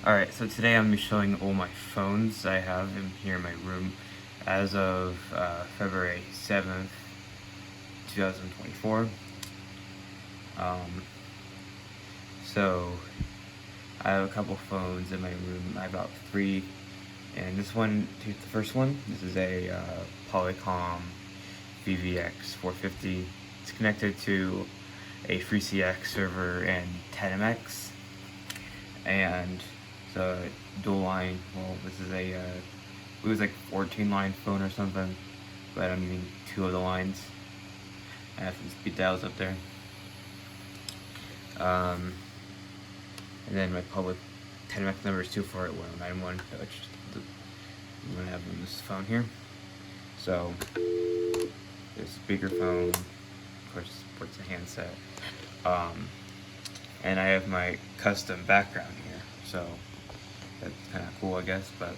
Alright, so today I'm going to be showing all my phones I have in here in my room as of February 7th, 2024. So I have a couple phones in my room. I have about 3, and this one, here's the first one. This is a Polycom VVX 450. It's connected to a FreeCX server and 10MX, and so dual line. Well, this is a it was like 14 line phone or something, but I'm using 2 of the lines. I have some speed dials up there. And then my public 10MX number is 2481091, which I'm gonna have on this phone here. So there's speakerphone, of course it supports a handset. And I have my custom background here, so that's kind of cool, I guess. But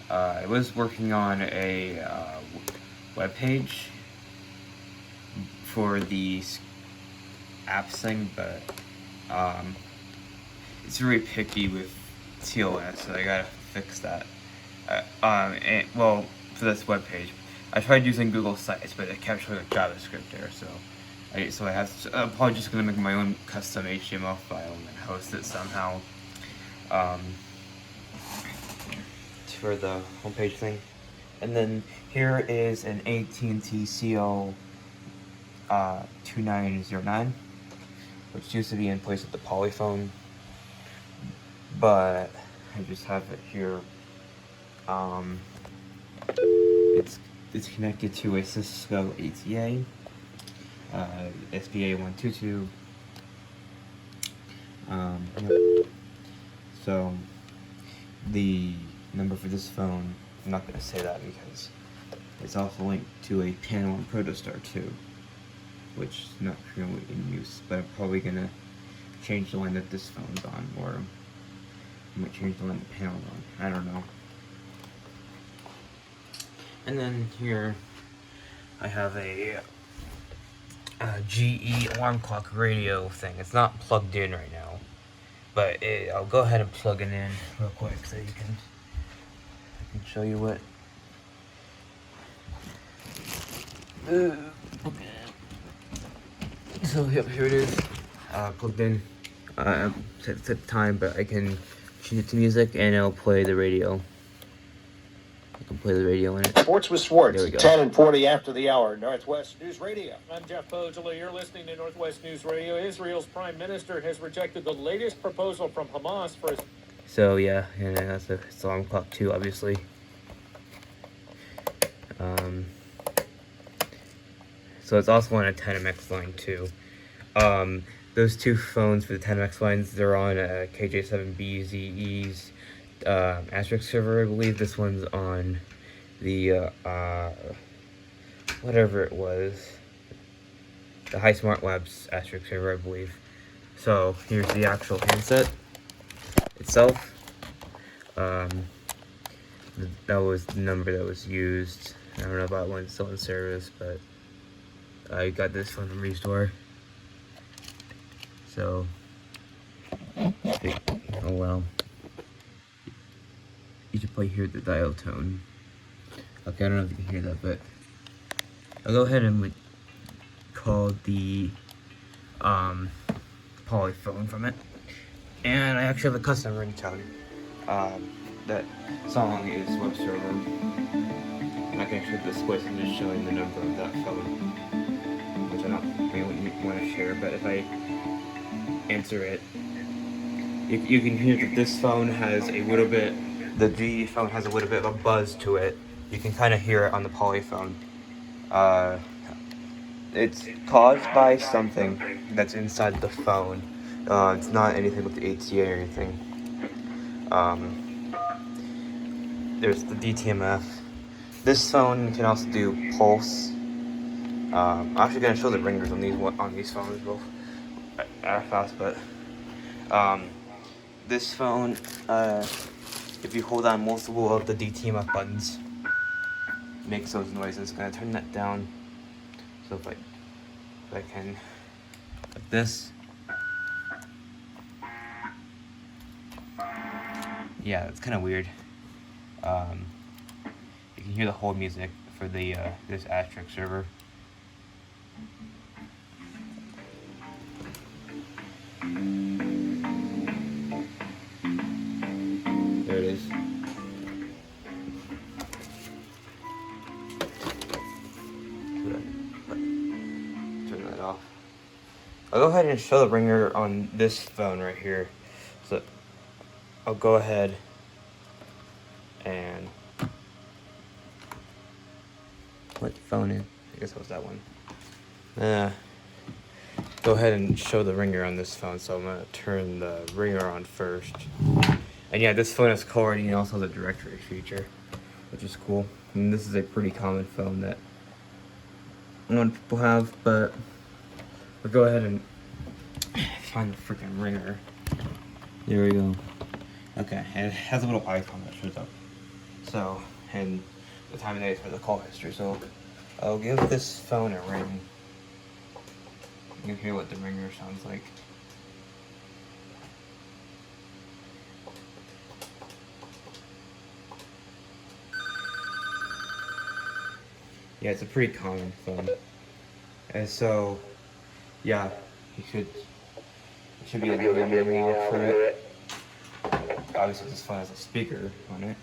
I was working on a web page for the apps thing, but it's very picky with TOS, so I gotta fix that. Well, for this web page, I tried using Google Sites, but it kept showing a JavaScript there, so I have to, I'm probably just gonna make my own custom HTML file and then host it somehow for the homepage thing. And then here is an AT&T CO 2909, which used to be in place with the Polyphone, but I just have it here. It's connected to a Cisco ATA, SPA122. So the number for this phone, I'm not going to say that because it's also linked to a panel on Protostar 2, which is not currently in use, but I'm probably going to change the line that this phone's on, or I might change the line the panel's on, I don't know. And then here I have a GE alarm clock radio thing. It's not plugged in right now, but I'll go ahead and plug it in real quick so I can show you what. So yep, here it is, plugged in. Set the time, but I can change it to music and it'll play the radio. I can play the radio in it. Sports with Schwartz. There we go. 10:40 after the hour. Northwest News Radio. I'm Jeff Bojela. You're listening to Northwest News Radio. Israel's prime minister has rejected the latest proposal from Hamas for his... So yeah, and that's a alarm clock too, obviously. So it's also on a 10MX line too. Those 2 phones for the 10MX lines, they're on a KJ7BZE's asterisk server, I believe. This one's on the whatever it was, the High Smart Labs asterisk server, I believe. So here's the actual handset itself. That was the number that was used. I don't know about when it's still in service, but I got this one from Restore. So, oh well. You should probably hear the dial tone. Okay, I don't know if you can hear that, but I'll go ahead and call the Polyphone from it. And I actually have a custom ringtone. That song is Web Server. And I can actually display something just showing the number of that phone, which I don't really want to share, but if I answer it, you can hear that this phone has a little bit, the GE phone has a little bit of a buzz to it. You can kind of hear it on the Polyphone. It's caused by something that's inside the phone. It's not anything with the ATA or anything. There's the DTMF. This phone can also do pulse. I'm actually gonna show the ringers on these phones both fast, but this phone, if you hold on multiple of the DTMF buttons, makes those noises. Gonna turn that down. So if I can, like this. yeah, it's kind of weird. You can hear the hold music for the this Asterisk server. There it is. Turn that off. I'll go ahead and show the ringer on this phone right here. So I'll go ahead and what phone is? I guess it was that one. Go ahead and show the ringer on this phone. So I'm gonna turn the ringer on first. And yeah, this phone has call ID and also the directory feature, which is cool. And this is a pretty common phone that a lot of people have, but we'll go ahead and find the freaking ringer. There we go. Okay, and it has a little icon that shows up. So, and the time of day for the call history. So, I'll give this phone a ring. You can hear what the ringer sounds like. Yeah, it's a pretty common phone. And so, yeah, you should be able to hear me now for it. Obviously, this phone has a speaker on it.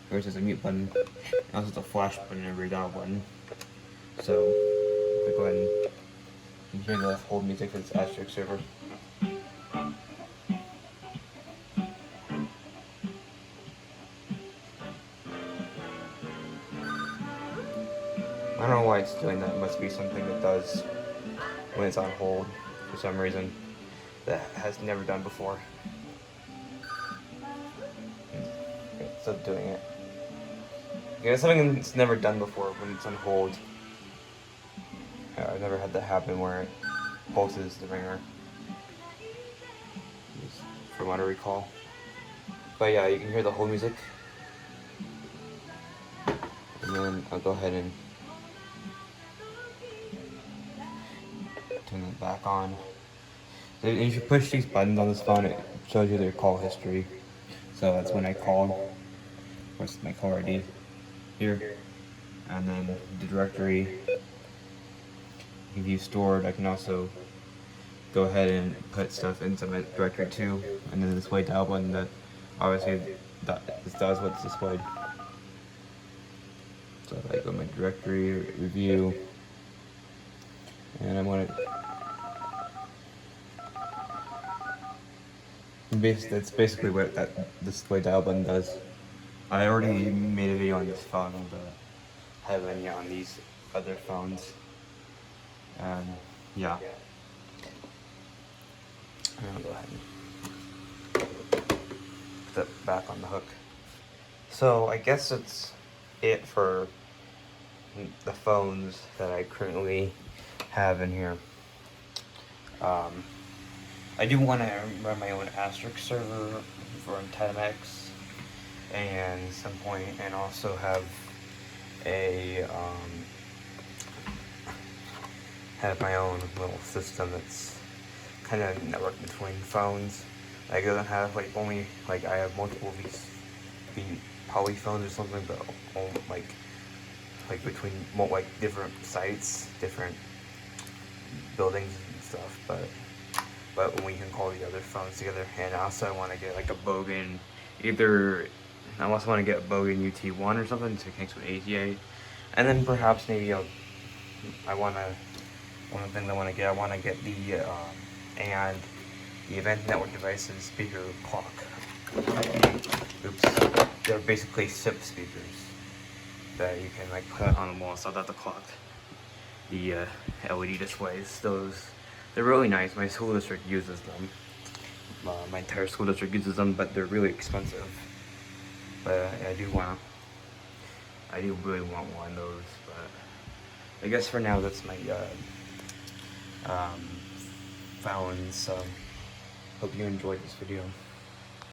Of course, there's a mute button. And also, there's a flash button and a redial button. So, if I go ahead and you can hear the hold music for this Asterisk server. I don't know why it's doing that. It must be something it does when it's on hold for some reason that has never done before. It's still doing it. Yeah, it's something it's never done before when it's on hold. I've never had that happen where it pulses the ringer, from what I recall. But yeah, you can hear the hold music. And then I'll go ahead and turn it back on. So if you push these buttons on this phone, it shows you their call history. So that's when I called. Of course, my call ID here, and then the directory. If you stored, I can also go ahead and put stuff into my directory too, and then the display dial button that obviously this does what's displayed. So if I go to my directory review, and I'm gonna that's basically what that display dial button does. I already made a video on this phone, but I haven't yet on these other phones. Yeah. I'll go ahead and put that back on the hook. So I guess it's it for the phones that I currently have in here. I do want to run my own Asterisk server for Tetamex and at some point, and also have my own little system that's kind of networked between phones. Like, it doesn't have like only like I have multiple of these poly phones or something, but like between like different sites, different buildings and stuff. But we can call the other phones together. And also, I want to get like a Bogan, I also want to get a Bogan UT1 or something to connect with ATA, and then perhaps maybe one of the things I want to get the and the event network devices speaker clock. Oops, they're basically SIP speakers that you can like put on the wall. So that's the clock. The LED displays. They're really nice. My school district uses them. My entire school district uses them, but they're really expensive. But I do really want one of those. But I guess for now that's my phones. So hope you enjoyed this video.